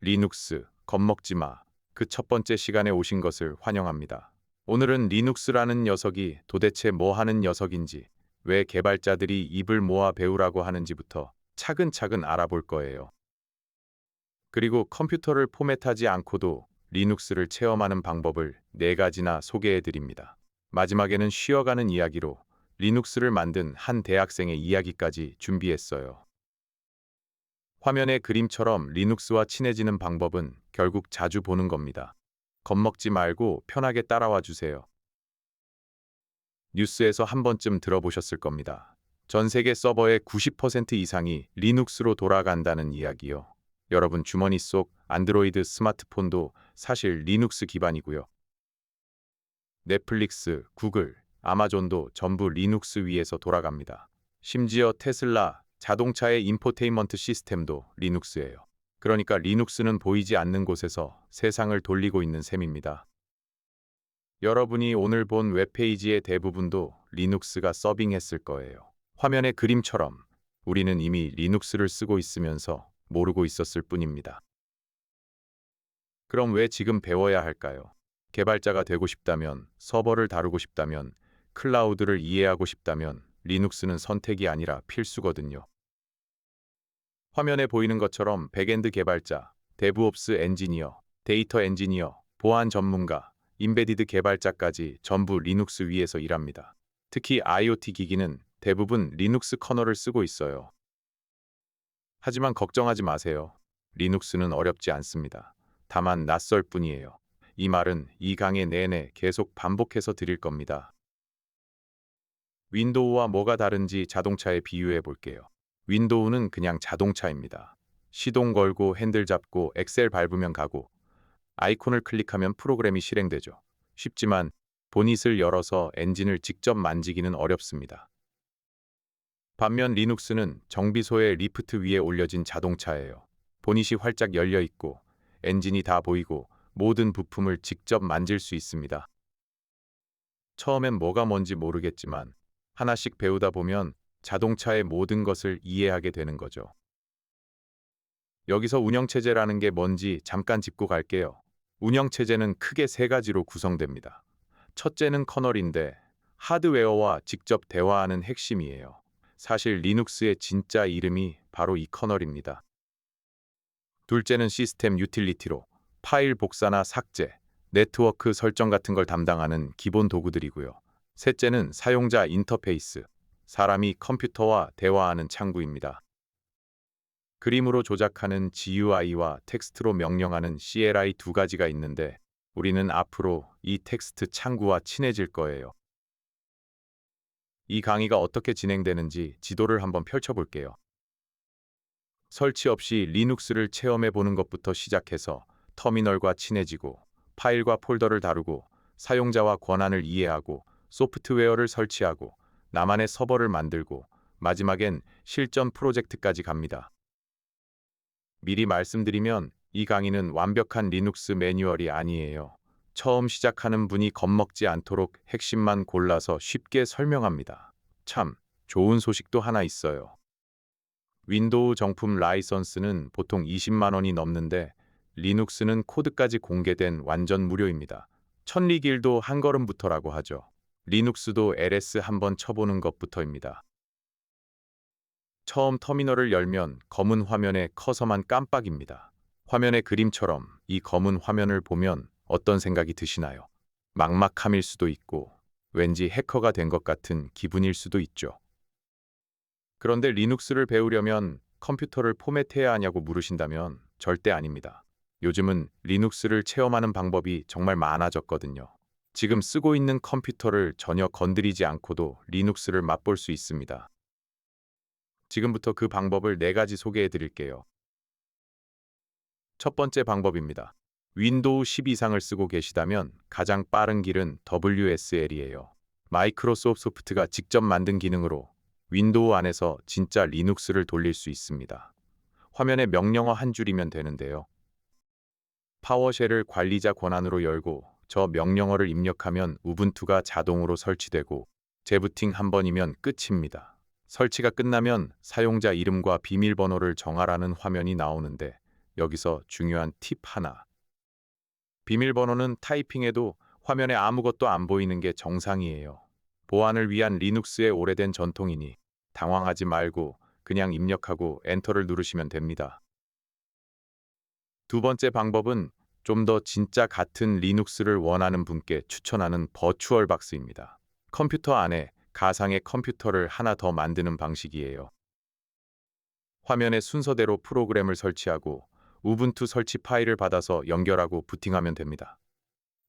리눅스, 겁먹지 마. 그 첫 번째 시간에 오신 것을 환영합니다. 오늘은 리눅스라는 녀석이 도대체 뭐 하는 녀석인지, 왜 개발자들이 입을 모아 배우라고 하는지부터 차근차근 알아볼 거예요. 그리고 컴퓨터를 포맷하지 않고도 리눅스를 체험하는 방법을 4가지나 소개해 드립니다. 마지막에는 쉬어가는 이야기로 리눅스를 만든 한 대학생의 이야기까지 준비했어요. 화면의 그림처럼 리눅스와 친해지는 방법은 결국 자주 보는 겁니다. 겁먹지 말고 편하게 따라와 주세요. 뉴스에서 한 번쯤 들어보셨을 겁니다. 전 세계 서버의 90% 이상이 리눅스로 돌아간다는 이야기요. 여러분 주머니 속 안드로이드 스마트폰도 사실 리눅스 기반이고요. 넷플릭스, 구글, 아마존도 전부 리눅스 위에서 돌아갑니다. 심지어 테슬라 자동차의 인포테인먼트 시스템도 리눅스예요. 그러니까 리눅스는 보이지 않는 곳에서 세상을 돌리고 있는 셈입니다. 여러분이 오늘 본 웹페이지의 대부분도 리눅스가 서빙했을 거예요. 화면의 그림처럼 우리는 이미 리눅스를 쓰고 있으면서 모르고 있었을 뿐입니다. 그럼 왜 지금 배워야 할까요? 개발자가 되고 싶다면, 서버를 다루고 싶다면, 클라우드를 이해하고 싶다면 리눅스는 선택이 아니라 필수거든요. 화면에 보이는 것처럼 백엔드 개발자, 데브옵스 엔지니어, 데이터 엔지니어, 보안 전문가, 임베디드 개발자까지 전부 리눅스 위에서 일합니다. 특히 IoT 기기는 대부분 리눅스 커널을 쓰고 있어요. 하지만 걱정하지 마세요. 리눅스는 어렵지 않습니다. 다만 낯설 뿐이에요. 이 말은 이 강의 내내 계속 반복해서 드릴 겁니다. 윈도우와 뭐가 다른지 자동차에 비유해 볼게요. 윈도우는 그냥 자동차입니다. 시동 걸고 핸들 잡고 엑셀 밟으면 가고 아이콘을 클릭하면 프로그램이 실행되죠. 쉽지만 보닛을 열어서 엔진을 직접 만지기는 어렵습니다. 반면 리눅스는 정비소의 리프트 위에 올려진 자동차예요. 보닛이 활짝 열려 있고 엔진이 다 보이고 모든 부품을 직접 만질 수 있습니다. 처음엔 뭐가 뭔지 모르겠지만 하나씩 배우다 보면 자동차의 모든 것을 이해하게 되는 거죠. 여기서 운영체제라는 게 뭔지 잠깐 짚고 갈게요. 운영체제는 크게 3가지로 구성됩니다. 첫째는 커널인데 하드웨어와 직접 대화하는 핵심이에요. 사실 리눅스의 진짜 이름이 바로 이 커널입니다. 둘째는 시스템 유틸리티로 파일 복사나 삭제, 네트워크 설정 같은 걸 담당하는 기본 도구들이고요. 셋째는 사용자 인터페이스, 사람이 컴퓨터와 대화하는 창구입니다. 그림으로 조작하는 GUI와 텍스트로 명령하는 CLI 2가지가 있는데 우리는 앞으로 이 텍스트 창구와 친해질 거예요. 이 강의가 어떻게 진행되는지 지도를 한번 펼쳐볼게요. 설치 없이 리눅스를 체험해 보는 것부터 시작해서 터미널과 친해지고 파일과 폴더를 다루고 사용자와 권한을 이해하고 소프트웨어를 설치하고 나만의 서버를 만들고 마지막엔 실전 프로젝트까지 갑니다. 미리 말씀드리면 이 강의는 완벽한 리눅스 매뉴얼이 아니에요. 처음 시작하는 분이 겁먹지 않도록 핵심만 골라서 쉽게 설명합니다. 참, 좋은 소식도 하나 있어요. 윈도우 정품 라이선스는 보통 20만 원이 넘는데 리눅스는 코드까지 공개된 완전 무료입니다. 천리길도 한 걸음부터라고 하죠. 리눅스도 LS 한번 쳐보는 것부터입니다. 처음 터미널을 열면 검은 화면에 커서만 깜빡입니다. 화면의 그림처럼 이 검은 화면을 보면 어떤 생각이 드시나요? 막막함일 수도 있고 왠지 해커가 된 것 같은 기분일 수도 있죠. 그런데 리눅스를 배우려면 컴퓨터를 포맷해야 하냐고 물으신다면 절대 아닙니다. 요즘은 리눅스를 체험하는 방법이 정말 많아졌거든요. 지금 쓰고 있는 컴퓨터를 전혀 건드리지 않고도 리눅스를 맛볼 수 있습니다. 지금부터 그 방법을 4가지 소개해 드릴게요. 첫 번째 방법입니다. 윈도우 10 이상을 쓰고 계시다면 가장 빠른 길은 WSL이에요. 마이크로소프트가 직접 만든 기능으로 윈도우 안에서 진짜 리눅스를 돌릴 수 있습니다. 화면에 명령어 한 줄이면 되는데요. 파워쉘을 관리자 권한으로 열고 저 명령어를 입력하면 우분투가 자동으로 설치되고 재부팅 한 번이면 끝입니다. 설치가 끝나면 사용자 이름과 비밀번호를 정하라는 화면이 나오는데 여기서 중요한 팁 하나. 비밀번호는 타이핑해도 화면에 아무것도 안 보이는 게 정상이에요. 보안을 위한 리눅스의 오래된 전통이니 당황하지 말고 그냥 입력하고 엔터를 누르시면 됩니다. 두 번째 방법은 좀 더 진짜 같은 리눅스를 원하는 분께 추천하는 버추얼박스입니다. 컴퓨터 안에 가상의 컴퓨터를 하나 더 만드는 방식이에요. 화면에 순서대로 프로그램을 설치하고 우분투 설치 파일을 받아서 연결하고 부팅하면 됩니다.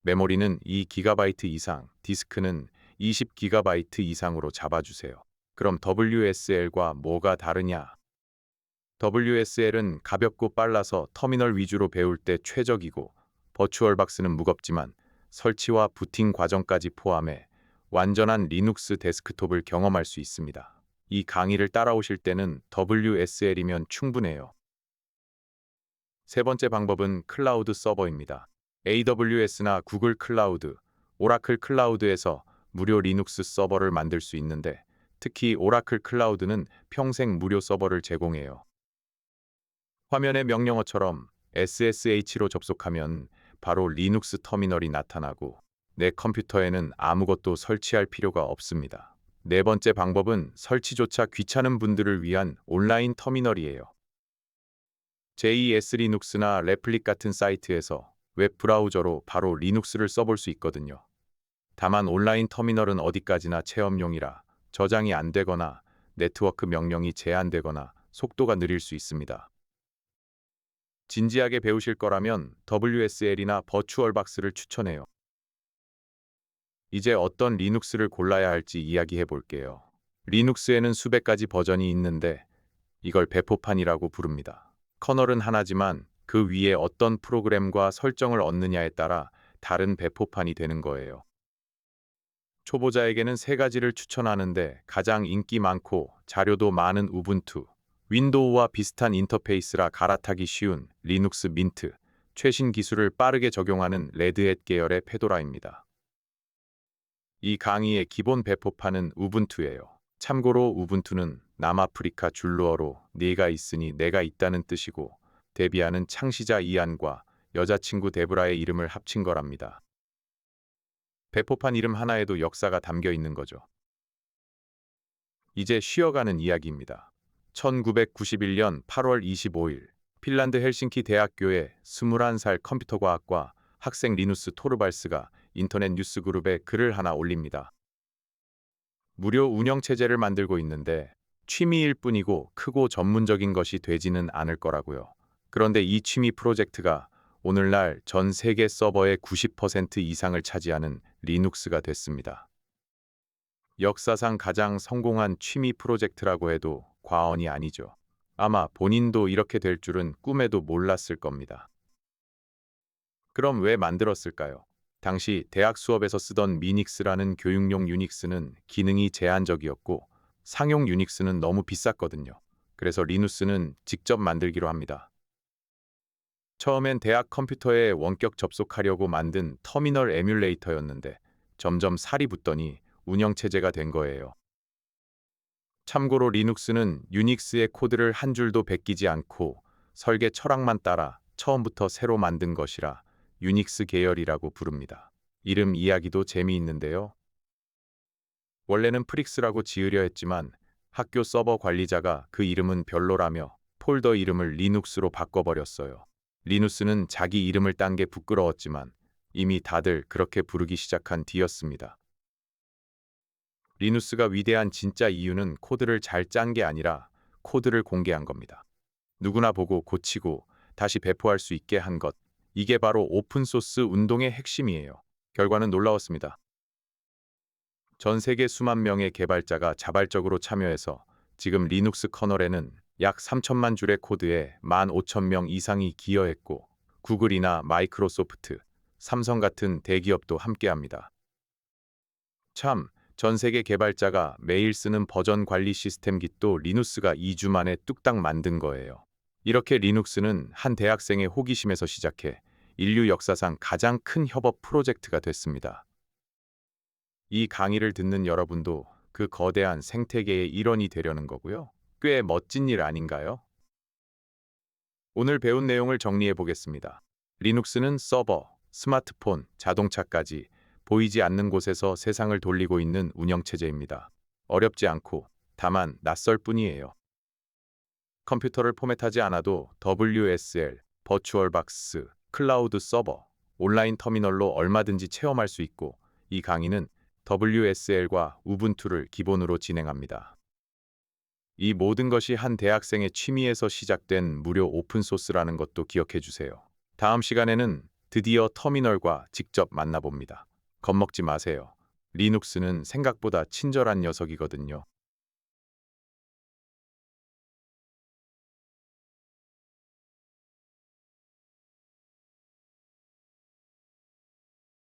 메모리는 2GB 이상, 디스크는 20GB 이상으로 잡아주세요. 그럼 WSL과 뭐가 다르냐? WSL은 가볍고 빨라서 터미널 위주로 배울 때 최적이고, 버추얼박스는 무겁지만 설치와 부팅 과정까지 포함해 완전한 리눅스 데스크톱을 경험할 수 있습니다. 이 강의를 따라오실 때는 WSL이면 충분해요. 세 번째 방법은 클라우드 서버입니다. AWS나 구글 클라우드, 오라클 클라우드에서 무료 리눅스 서버를 만들 수 있는데, 특히 오라클 클라우드는 평생 무료 서버를 제공해요. 화면의 명령어처럼 SSH로 접속하면 바로 리눅스 터미널이 나타나고 내 컴퓨터에는 아무것도 설치할 필요가 없습니다. 네 번째 방법은 설치조차 귀찮은 분들을 위한 온라인 터미널이에요. JS 리눅스나 레플릭 같은 사이트에서 웹 브라우저로 바로 리눅스를 써볼 수 있거든요. 다만 온라인 터미널은 어디까지나 체험용이라 저장이 안 되거나 네트워크 명령이 제한되거나 속도가 느릴 수 있습니다. 진지하게 배우실 거라면 WSL이나 버추얼박스를 추천해요. 이제 어떤 리눅스를 골라야 할지 이야기해 볼게요. 리눅스에는 수백 가지 버전이 있는데 이걸 배포판이라고 부릅니다. 커널은 하나지만 그 위에 어떤 프로그램과 설정을 얻느냐에 따라 다른 배포판이 되는 거예요. 초보자에게는 세 가지를 추천하는데 가장 인기 많고 자료도 많은 우분투, 윈도우와 비슷한 인터페이스라 갈아타기 쉬운 리눅스 민트, 최신 기술을 빠르게 적용하는 레드햇 계열의 페도라입니다. 이 강의의 기본 배포판은 우분투예요. 참고로 우분투는 남아프리카 줄루어로 네가 있으니 내가 있다는 뜻이고, 데비아는 창시자 이안과 여자친구 데브라의 이름을 합친 거랍니다. 배포판 이름 하나에도 역사가 담겨 있는 거죠. 이제 쉬어가는 이야기입니다. 1991년 8월 25일 핀란드 헬싱키 대학교의 21살 컴퓨터과학과 학생 리누스 토르발스가 인터넷 뉴스 그룹에 글을 하나 올립니다. 무료 운영체제를 만들고 있는데 취미일 뿐이고 크고 전문적인 것이 되지는 않을 거라고요. 그런데 이 취미 프로젝트가 오늘날 전 세계 서버의 90% 이상을 차지하는 리눅스가 됐습니다. 역사상 가장 성공한 취미 프로젝트라고 해도 과언이 아니죠. 아마 본인도 이렇게 될 줄은 꿈에도 몰랐을 겁니다. 그럼 왜 만들었을까요? 당시 대학 수업에서 쓰던 미닉스라는 교육용 유닉스는 기능이 제한적이었고 상용 유닉스는 너무 비쌌거든요. 그래서 리누스는 직접 만들기로 합니다. 처음엔 대학 컴퓨터에 원격 접속하려고 만든 터미널 에뮬레이터였는데 점점 살이 붙더니 운영체제가 된 거예요. 참고로 리눅스는 유닉스의 코드를 한 줄도 베끼지 않고 설계 철학만 따라 처음부터 새로 만든 것이라 유닉스 계열이라고 부릅니다. 이름 이야기도 재미있는데요. 원래는 프릭스라고 지으려 했지만 학교 서버 관리자가 그 이름은 별로라며 폴더 이름을 리눅스로 바꿔버렸어요. 리누스는 자기 이름을 딴 게 부끄러웠지만 이미 다들 그렇게 부르기 시작한 뒤였습니다. 리누스가 위대한 진짜 이유는 코드를 잘 짠 게 아니라 코드를 공개한 겁니다. 누구나 보고 고치고 다시 배포할 수 있게 한 것. 이게 바로 오픈소스 운동의 핵심이에요. 결과는 놀라웠습니다. 전 세계 수만 명의 개발자가 자발적으로 참여해서 지금 리눅스 커널에는 약 3천만 줄의 코드에 15,000명 이상이 기여했고 구글이나 마이크로소프트, 삼성 같은 대기업도 함께합니다. 참, 전 세계 개발자가 매일 쓰는 버전 관리 시스템 kit도 리누스가 2주 만에 뚝딱 만든 거예요. 이렇게 리눅스는 한 대학생의 호기심에서 시작해 인류 역사상 가장 큰 협업 프로젝트가 됐습니다. 이 강의를 듣는 여러분도 그 거대한 생태계의 일원이 되려는 거고요. 꽤 멋진 일 아닌가요? 오늘 배운 내용을 정리해 보겠습니다. 리눅스는 서버, 스마트폰, 자동차까지 보이지 않는 곳에서 세상을 돌리고 있는 운영체제입니다. 어렵지 않고 다만 낯설 뿐이에요. 컴퓨터를 포맷하지 않아도 WSL, 버추얼박스, 클라우드 서버, 온라인 터미널로 얼마든지 체험할 수 있고 이 강의는 WSL과 우분투를 기본으로 진행합니다. 이 모든 것이 한 대학생의 취미에서 시작된 무료 오픈소스라는 것도 기억해 주세요. 다음 시간에는 드디어 터미널과 직접 만나봅니다. 겁먹지 마세요. 리눅스는 생각보다 친절한 녀석이거든요.